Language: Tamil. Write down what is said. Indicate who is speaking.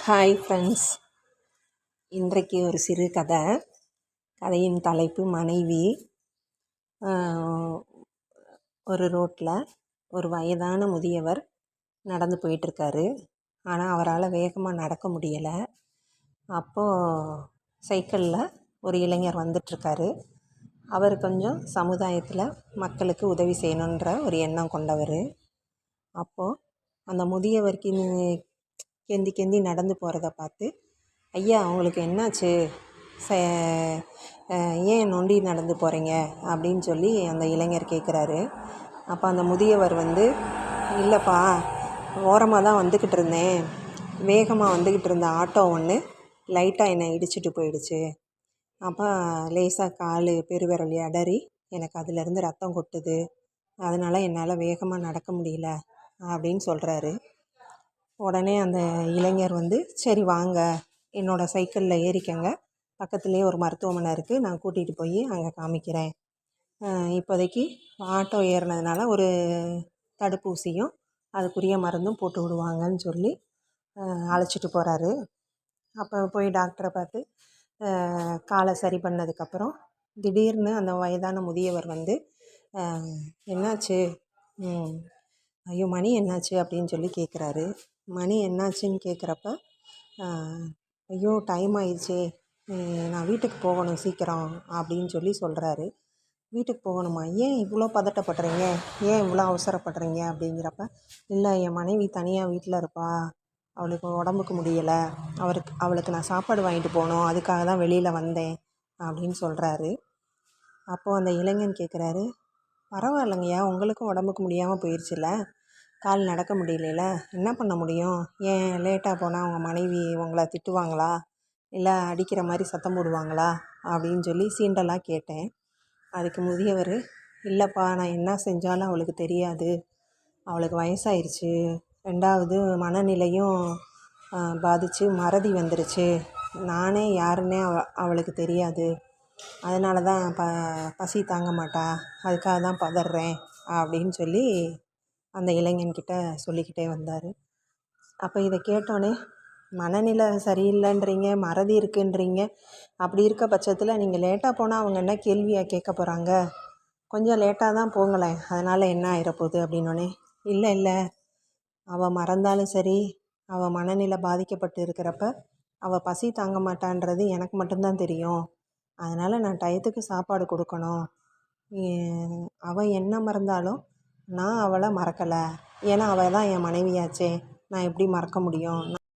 Speaker 1: ஹாய் ஃப்ரெண்ட்ஸ், இன்றைக்கு ஒரு சிறு கதை. கதையின் தலைப்பு மனைவி. ஒரு ரோட்டில் ஒரு வயதான முதியவர் நடந்து போயிட்டுருக்காரு. ஆனால் அவரால் வேகமாக நடக்க முடியலை. அப்போது சைக்கிளில் ஒரு இளைஞர் வந்துட்டுருக்காரு. அவர் கொஞ்சம் சமுதாயத்தில் மக்களுக்கு உதவி செய்யணுன்ற ஒரு எண்ணம் கொண்டவர். அப்போது அந்த முதியவருக்கு கெந்தி நடந்து போகிறத பார்த்து, ஐயா அவங்களுக்கு என்னாச்சு, ஏன் நொண்டி நடந்து போகிறீங்க அப்படின்னு சொல்லி அந்த இளைஞர் கேட்குறாரு. அப்போ அந்த முதியவர் இல்லைப்பா, ஓரமாக தான் வந்துக்கிட்டு இருந்தேன், வேகமாக வந்துக்கிட்டு இருந்த ஆட்டோ ஒன்று லைட்டாக என்னை இடிச்சிட்டு போயிடுச்சு. அப்போ லேசாக கால் பெருவிரல் இடறி எனக்கு அதிலேருந்து ரத்தம் கொட்டுது, அதனால் என்னால் வேகமாக நடக்க முடியல அப்படின்னு சொல்கிறாரு. உடனே அந்த இளைஞர் சரி வாங்க, என்னோடய சைக்கிளில் ஏறிக்கங்க, பக்கத்துலேயே ஒரு மருத்துவமனை இருக்குது, நான் கூட்டிகிட்டு போய் அங்கே காமிக்கிறேன். இப்போதைக்கு ஆட்டோ ஏறினதுனால ஒரு தடுப்பூசியும் அதுக்குரிய மருந்தும் போட்டு விடுவாங்கன்னு சொல்லி அழைச்சிட்டு போகிறாரு. அப்போ போய் டாக்டரை பார்த்து காலை சரி பண்ணதுக்கப்புறம் திடீர்னு அந்த வயதான முதியவர் என்னாச்சு, ஐயோ மணி என்னாச்சு அப்படின்னு சொல்லி கேட்குறாரு. மணி என்னாச்சுன்னு கேட்குறப்ப, ஐயோ டைம் ஆயிடுச்சே, நான் வீட்டுக்கு போகணும் சீக்கிரம் அப்படின்னு சொல்லி சொல்கிறாரு. வீட்டுக்கு போகணுமா, ஏன் இவ்வளோ பதட்டப்படுறீங்க, ஏன் இவ்வளோ அவசரப்படுறீங்க அப்படிங்கிறப்ப, இல்லை என் மனைவி தனியாக வீட்டில் இருப்பா, அவளுக்கு உடம்புக்கு முடியலை, அவளுக்கு நான் சாப்பாடு வாங்கிட்டு போகணும், அதுக்காக தான் வெளியில் வந்தேன் அப்படின்னு சொல்கிறாரு. அப்போது அந்த இளைஞன் கேட்குறாரு, பரவாயில்லைங்கய்யா, உங்களுக்கும் உடம்புக்கு முடியாமல் போயிடுச்சுல, கால் நடக்க முடியல, என்ன பண்ண முடியும், ஏன் லேட்டாக போனால் உங்கள் மனைவி உங்களை திட்டுவாங்களா, இல்லை அடிக்கிற மாதிரி சத்தம் போடுவாங்களா அப்படின்னு சொல்லி சீண்டலாக கேட்டேன். அதுக்கு முதியவர், இல்லைப்பா நான் என்ன செஞ்சாலும் அவளுக்கு தெரியாது, அவளுக்கு வயசாயிருச்சு, ரெண்டாவது மனநிலையும் பாதித்து மறதி வந்துருச்சு, நானே யாருன்னே அவளுக்கு தெரியாது, அதனால தான் பசி தாங்க மாட்டா, அதுக்காக தான் பதறேன் அப்படின்னு சொல்லி அந்த இளைஞன்கிட்ட சொல்லிக்கிட்டே வந்தார். அப்போ இதை கேட்டோன்னே, மனநிலை சரியில்லைன்றீங்க, மறதி இருக்குன்றீங்க, அப்படி இருக்க பட்சத்தில் நீங்கள் லேட்டாக போனால் அவங்க என்ன கேள்வியாக கேட்க போகிறாங்க, கொஞ்சம் லேட்டாக தான் போங்களேன், அதனால் என்ன ஆயிடப்போகுது அப்படின்னோடனே, இல்லை அவள் மறந்தாலும் சரி, அவள் மனநிலை பாதிக்கப்பட்டு இருக்கிறப்ப அவள் பசி தாங்க மாட்டான்றது எனக்கு மட்டும்தான் தெரியும், அதனால் நான் டயத்துக்கு சாப்பாடு கொடுக்கணும், அவள் என்ன மறந்தாலும் நான் அவளை மறக்கலை, ஏன்னா அவள் தான் என் மனைவியாச்சே, நான் எப்படி மறக்க முடியும்.